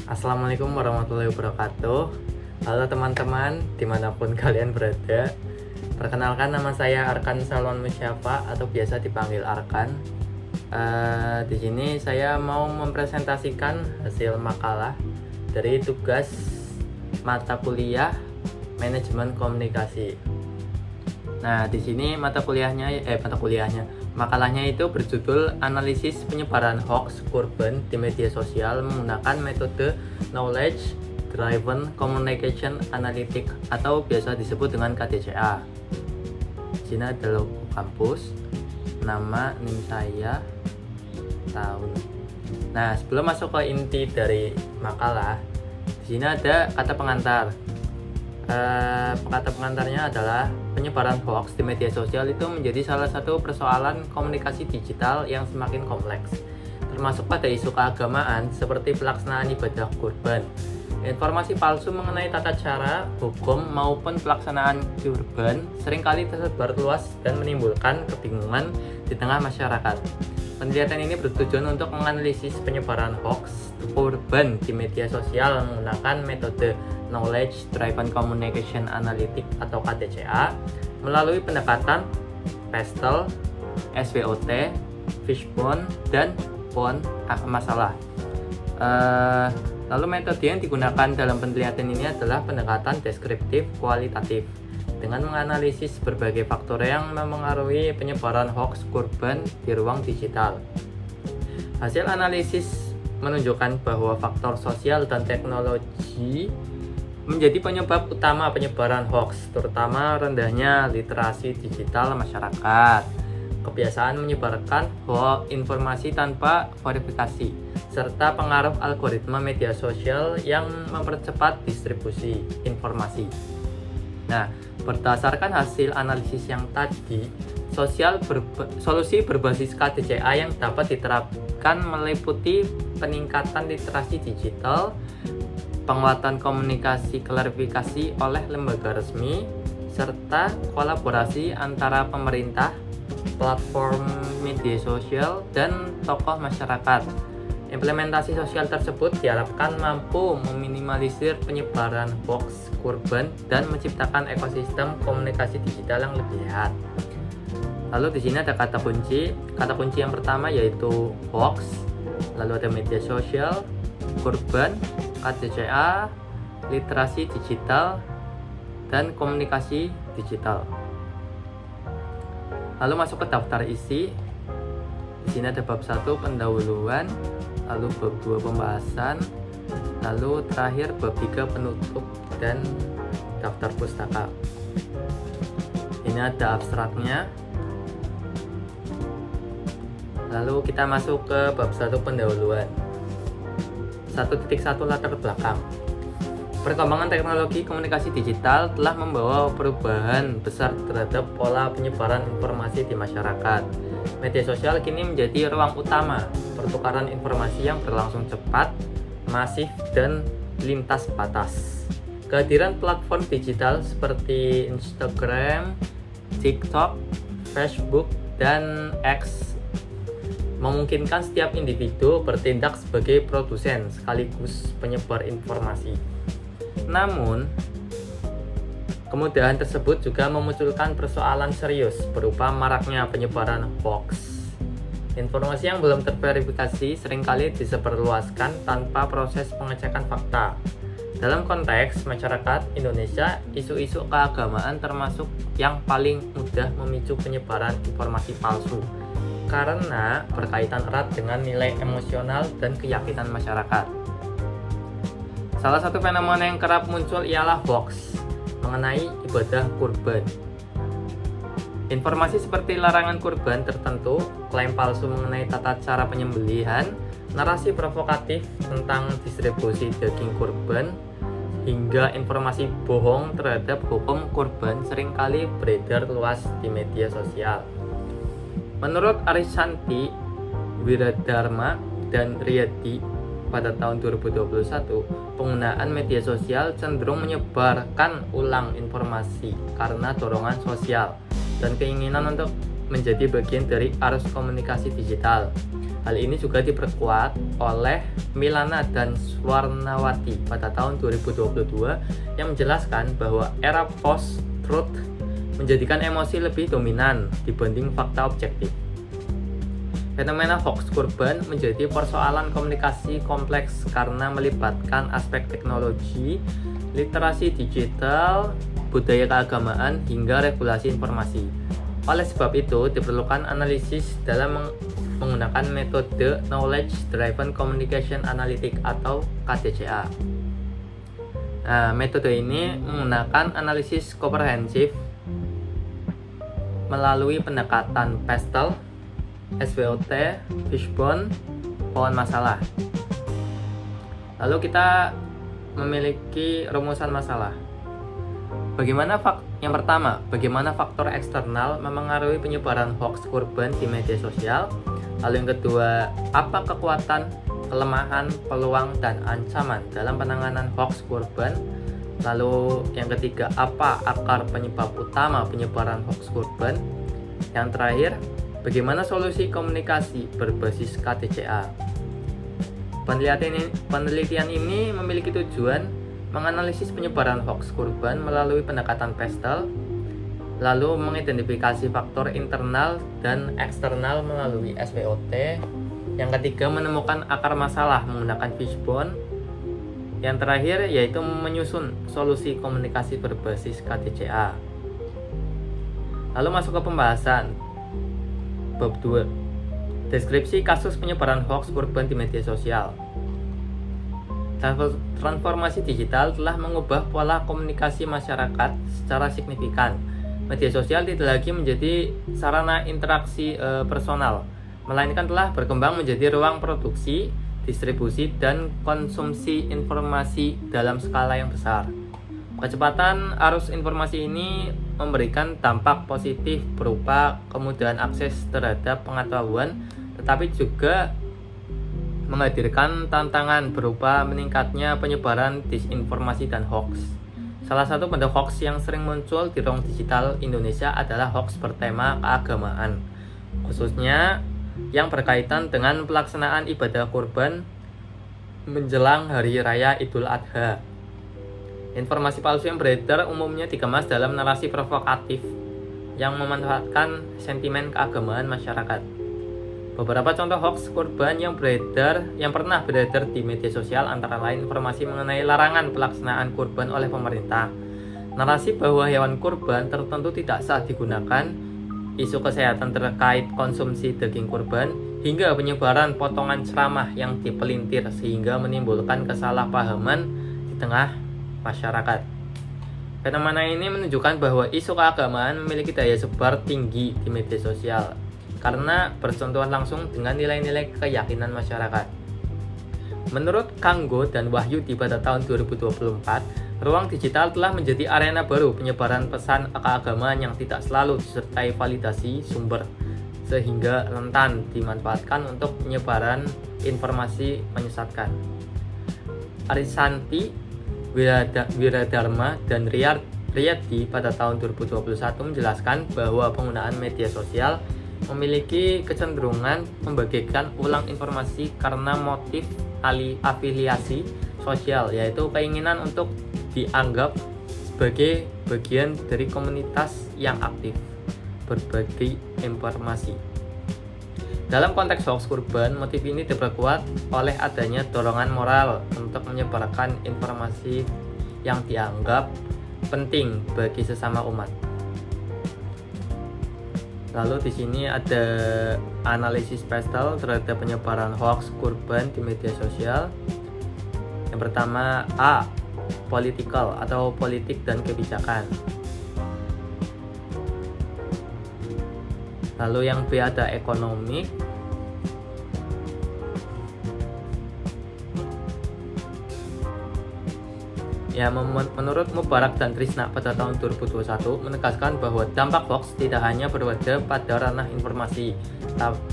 Assalamualaikum warahmatullahi wabarakatuh. Halo teman-teman, dimanapun kalian berada. Perkenalkan, nama saya Arkan Salwan Musyafa atau biasa dipanggil Arkan. Di sini saya mau mempresentasikan hasil makalah dari tugas mata kuliah manajemen komunikasi. Nah, di sini makalahnya itu berjudul analisis penyebaran hoax korban di media sosial menggunakan metode knowledge driven communication analytic atau biasa disebut dengan KDCA. Di sini ada logo kampus, nama, NIM saya, tahun. Nah, sebelum masuk ke inti dari makalah, di sini ada kata pengantar. Kata pengantarnya adalah penyebaran hoax di media sosial itu menjadi salah satu persoalan komunikasi digital yang semakin kompleks, termasuk pada isu keagamaan seperti pelaksanaan ibadah kurban. Informasi palsu mengenai tata cara, hukum, maupun pelaksanaan kurban seringkali tersebar luas dan menimbulkan kebingungan di tengah masyarakat. Penelitian ini bertujuan untuk menganalisis penyebaran hoax korban di media sosial menggunakan metode Knowledge Driven Communication Analytic atau KDCA melalui pendekatan PESTEL, SWOT, Fishbone, dan Bone masalah. Lalu metode yang digunakan dalam penelitian ini adalah pendekatan deskriptif kualitatif dengan menganalisis berbagai faktor yang mempengaruhi penyebaran hoax korban di ruang digital. Hasil analisis menunjukkan bahwa faktor sosial dan teknologi menjadi penyebab utama penyebaran hoax, terutama rendahnya literasi digital masyarakat, kebiasaan menyebarkan informasi tanpa verifikasi, serta pengaruh algoritma media sosial yang mempercepat distribusi informasi. Nah, berdasarkan hasil analisis yang tadi, solusi berbasis KDCA yang dapat diterapkan meliputi peningkatan literasi digital, penguatan komunikasi klarifikasi oleh lembaga resmi, serta kolaborasi antara pemerintah, platform media sosial, dan tokoh masyarakat. Implementasi sosial tersebut diharapkan mampu meminimalisir penyebaran hoax korban dan menciptakan ekosistem komunikasi digital yang lebih sehat. Lalu di sini ada kata kunci. Kata kunci yang pertama yaitu hoax, lalu ada media sosial, korban, KDCA, literasi digital, dan komunikasi digital. Lalu masuk ke daftar isi. Di sini ada bab 1 pendahuluan, lalu bab 2 pembahasan, lalu terakhir bab 3 penutup dan daftar pustaka. Ini ada abstraknya. Lalu kita masuk ke bab 1 pendahuluan. 1.1 latar belakang. Perkembangan teknologi komunikasi digital telah membawa perubahan besar terhadap pola penyebaran informasi di masyarakat. Media sosial kini menjadi ruang utama pertukaran informasi yang berlangsung cepat, masif, dan lintas batas. Kehadiran platform digital seperti Instagram, TikTok, Facebook, dan X memungkinkan setiap individu bertindak sebagai produsen sekaligus penyebar informasi. Namun, kemudahan tersebut juga memunculkan persoalan serius berupa maraknya penyebaran hoax. Informasi yang belum terverifikasi seringkali disebarluaskan tanpa proses pengecekan fakta. Dalam konteks masyarakat Indonesia, isu-isu keagamaan termasuk yang paling mudah memicu penyebaran informasi palsu karena berkaitan erat dengan nilai emosional dan keyakinan masyarakat. Salah satu fenomena yang kerap muncul ialah hoax mengenai ibadah kurban. Informasi seperti larangan kurban tertentu, klaim palsu mengenai tata cara penyembelihan, narasi provokatif tentang distribusi daging kurban, hingga informasi bohong terhadap hukum kurban seringkali beredar luas di media sosial. Menurut Arisanti Wiradharma dan Riyadi pada tahun 2021, penggunaan media sosial cenderung menyebarkan ulang informasi karena dorongan sosial dan keinginan untuk menjadi bagian dari arus komunikasi digital. Hal ini juga diperkuat oleh Milana dan Swarnawati pada tahun 2022 yang menjelaskan bahwa era post-truth menjadikan emosi lebih dominan dibanding fakta objektif. Fenomena hoax kurban menjadi persoalan komunikasi kompleks karena melibatkan aspek teknologi, literasi digital, budaya keagamaan, hingga regulasi informasi. Oleh sebab itu, diperlukan analisis dalam menggunakan metode Knowledge Driven Communication Analytic atau KDCA. Nah, metode ini menggunakan analisis komprehensif melalui pendekatan PESTEL, SWOT, Fishbone, pohon masalah. Lalu kita memiliki rumusan masalah. Yang pertama, bagaimana faktor eksternal memengaruhi penyebaran hoax kurban di media sosial? Lalu yang kedua, apa kekuatan, kelemahan, peluang, dan ancaman dalam penanganan hoax kurban? Lalu yang ketiga, apa akar penyebab utama penyebaran hoax kurban? Yang terakhir, bagaimana solusi komunikasi berbasis KDCA? Penelitian ini memiliki tujuan menganalisis penyebaran hoax kurban melalui pendekatan PESTEL, lalu mengidentifikasi faktor internal dan eksternal melalui SWOT. Yang ketiga, menemukan akar masalah menggunakan Fishbone. Yang terakhir yaitu menyusun solusi komunikasi berbasis KDCA. Lalu masuk ke pembahasan. Bab 2. Deskripsi kasus penyebaran hoax kurban di media sosial. Transformasi digital telah mengubah pola komunikasi masyarakat secara signifikan. Media sosial tidak lagi menjadi sarana interaksi personal, melainkan telah berkembang menjadi ruang produksi, distribusi, dan konsumsi informasi dalam skala yang besar. Kecepatan arus informasi ini memberikan dampak positif berupa kemudahan akses terhadap pengetahuan, tetapi juga menghadirkan tantangan berupa meningkatnya penyebaran disinformasi dan hoax. Salah satu bentuk hoax yang sering muncul di ruang digital Indonesia adalah hoax bertema keagamaan, khususnya yang berkaitan dengan pelaksanaan ibadah kurban menjelang Hari Raya Idul Adha. Informasi palsu yang beredar umumnya dikemas dalam narasi provokatif yang memanfaatkan sentimen keagamaan masyarakat. Beberapa contoh hoax kurban yang pernah beredar di media sosial antara lain informasi mengenai larangan pelaksanaan kurban oleh pemerintah, narasi bahwa hewan kurban tertentu tidak sah digunakan, isu kesehatan terkait konsumsi daging kurban, hingga penyebaran potongan ceramah yang dipelintir sehingga menimbulkan kesalahpahaman di tengah masyarakat. Fenomena ini menunjukkan bahwa isu keagamaan memiliki daya sebar tinggi di media sosial karena bersentuhan langsung dengan nilai-nilai keyakinan masyarakat. Menurut Kanggo dan Wahyudi pada tahun 2024, ruang digital telah menjadi arena baru penyebaran pesan keagamaan yang tidak selalu disertai validasi sumber, sehingga rentan dimanfaatkan untuk penyebaran informasi menyesatkan. Arisanti, Wiradharma, dan Riyadi pada tahun 2021 menjelaskan bahwa penggunaan media sosial memiliki kecenderungan membagikan ulang informasi karena motif afiliasi sosial, yaitu keinginan untuk dianggap sebagai bagian dari komunitas yang aktif berbagi informasi. Dalam konteks hoax kurban, motif ini diperkuat oleh adanya dorongan moral untuk menyebarkan informasi yang dianggap penting bagi sesama umat. Lalu di sini ada analisis PESTEL terhadap penyebaran hoax kurban di media sosial. Yang pertama, A. Political atau politik dan kebijakan. Lalu yang B ada ekonomi. Ya, menurut Mubarak dan Trisna pada tahun 2021 menegaskan bahwa dampak hoax tidak hanya berada pada ranah informasi,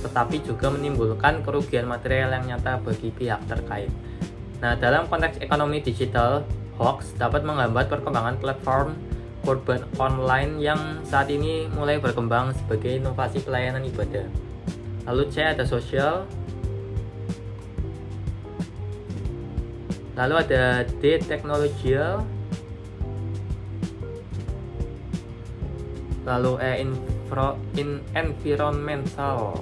tetapi juga menimbulkan kerugian material yang nyata bagi pihak terkait. Nah, dalam konteks ekonomi digital, hoax dapat menghambat perkembangan platform kurban online yang saat ini mulai berkembang sebagai inovasi pelayanan ibadah. Lalu C ada sosial. Lalu ada D technological, lalu environmental,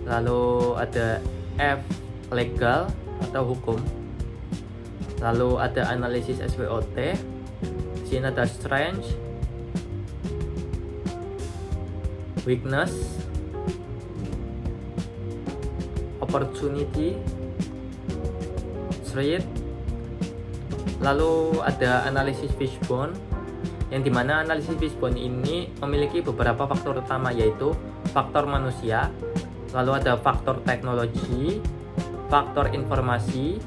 lalu ada F legal atau hukum, lalu ada analisis SWOT. Di sini ada strength, weakness, opportunity, threat. Lalu ada analisis fishbone, yang dimana analisis fishbone ini memiliki beberapa faktor utama, yaitu faktor manusia, lalu ada faktor teknologi, faktor informasi,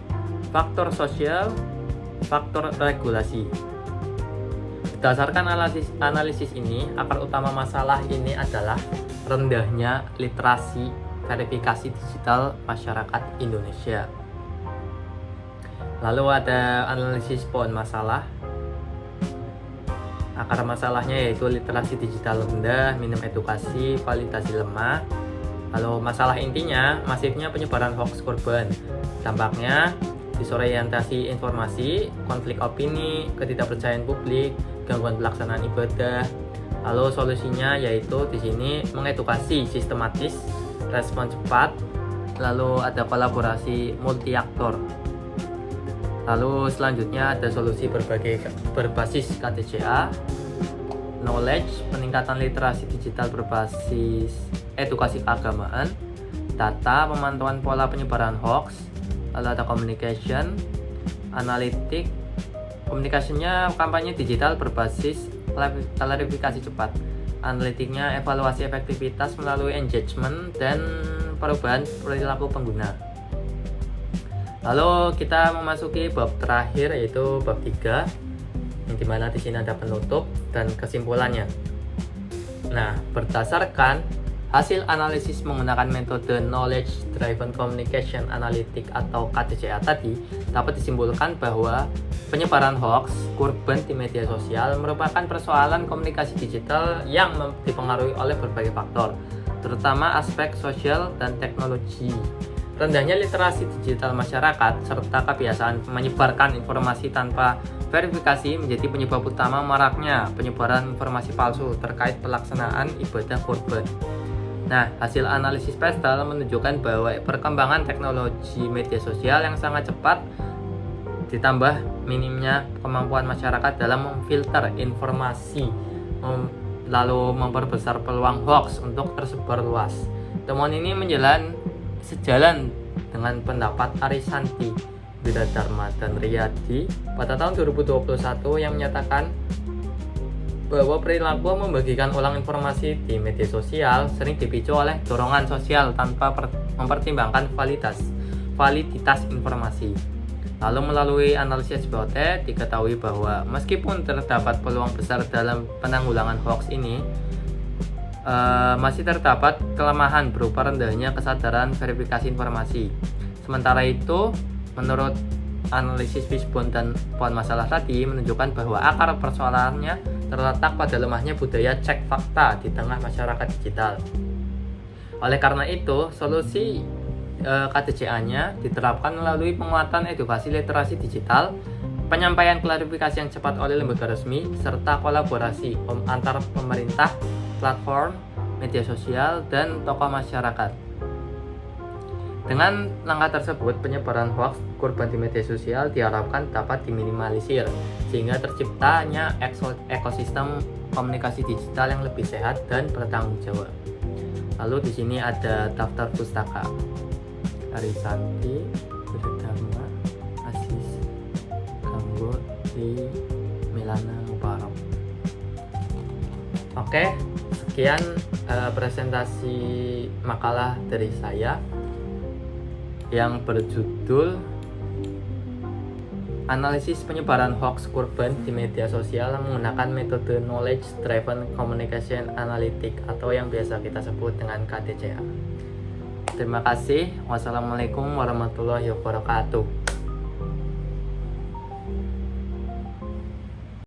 faktor sosial, faktor regulasi. Berdasarkan analisis ini, akar utama masalah ini adalah rendahnya literasi verifikasi digital masyarakat Indonesia. Lalu ada analisis poin masalah. Akar masalahnya yaitu literasi digital rendah, minim edukasi, kualitas lemah. Lalu masalah intinya masifnya penyebaran hoax korban. Dampaknya disorientasi informasi, konflik opini, ketidakpercayaan publik, gangguan pelaksanaan ibadah. Lalu solusinya yaitu di sini mengedukasi sistematis, respon cepat, lalu ada kolaborasi multi aktor. Lalu selanjutnya ada solusi berbasis KTCA, knowledge, peningkatan literasi digital berbasis edukasi keagamaan, data, pemantauan pola penyebaran hoax, lalu ada communication, analitik, komunikasinya kampanye digital berbasis klarifikasi cepat, analitiknya evaluasi efektivitas melalui engagement dan perubahan perilaku pengguna. Lalu kita memasuki bab terakhir, yaitu bab 3, yang dimana di sini ada penutup dan kesimpulannya. Nah, berdasarkan hasil analisis menggunakan metode Knowledge Driven Communication Analytic atau KTCA tadi, dapat disimpulkan bahwa penyebaran hoax korban di media sosial merupakan persoalan komunikasi digital yang dipengaruhi oleh berbagai faktor, terutama aspek sosial dan teknologi. Rendahnya literasi digital masyarakat serta kebiasaan menyebarkan informasi tanpa verifikasi menjadi penyebab utama maraknya penyebaran informasi palsu terkait pelaksanaan ibadah kurban. Nah, hasil analisis Pestel menunjukkan bahwa perkembangan teknologi media sosial yang sangat cepat ditambah minimnya kemampuan masyarakat dalam memfilter informasi lalu memperbesar peluang hoax untuk tersebar luas. Temuan ini sejalan dengan pendapat Arisanti, Wiradharma dan Riyadi pada tahun 2021 yang menyatakan bahwa perilaku membagikan ulang informasi di media sosial sering dipicu oleh dorongan sosial tanpa mempertimbangkan validitas informasi. Lalu melalui analisis SWOT diketahui bahwa meskipun terdapat peluang besar dalam penanggulangan hoax ini, masih terdapat kelemahan berupa rendahnya kesadaran verifikasi informasi. Sementara itu, menurut analisis Fishbone dan poin masalah tadi menunjukkan bahwa akar persoalannya terletak pada lemahnya budaya cek fakta di tengah masyarakat digital. Oleh karena itu, solusi KTCA-nya diterapkan melalui penguatan edukasi literasi digital, penyampaian klarifikasi yang cepat oleh lembaga resmi, serta kolaborasi antar pemerintah, platform, media sosial, dan tokoh masyarakat. Dengan langkah tersebut, penyebaran hoax korban di media sosial diharapkan dapat diminimalisir, sehingga terciptanya ekosistem komunikasi digital yang lebih sehat dan bertanggung jawab. Lalu di sini ada daftar pustaka. Arisanti, Wiradharma, Aziz, Ganggo, di Milana Mubarak. Oke, sekian presentasi makalah dari saya yang berjudul Analisis Penyebaran Hoax Korban di Media Sosial menggunakan metode Knowledge Driven Communication Analytic atau yang biasa kita sebut dengan KTCA. Terima kasih. Wassalamualaikum warahmatullahi wabarakatuh.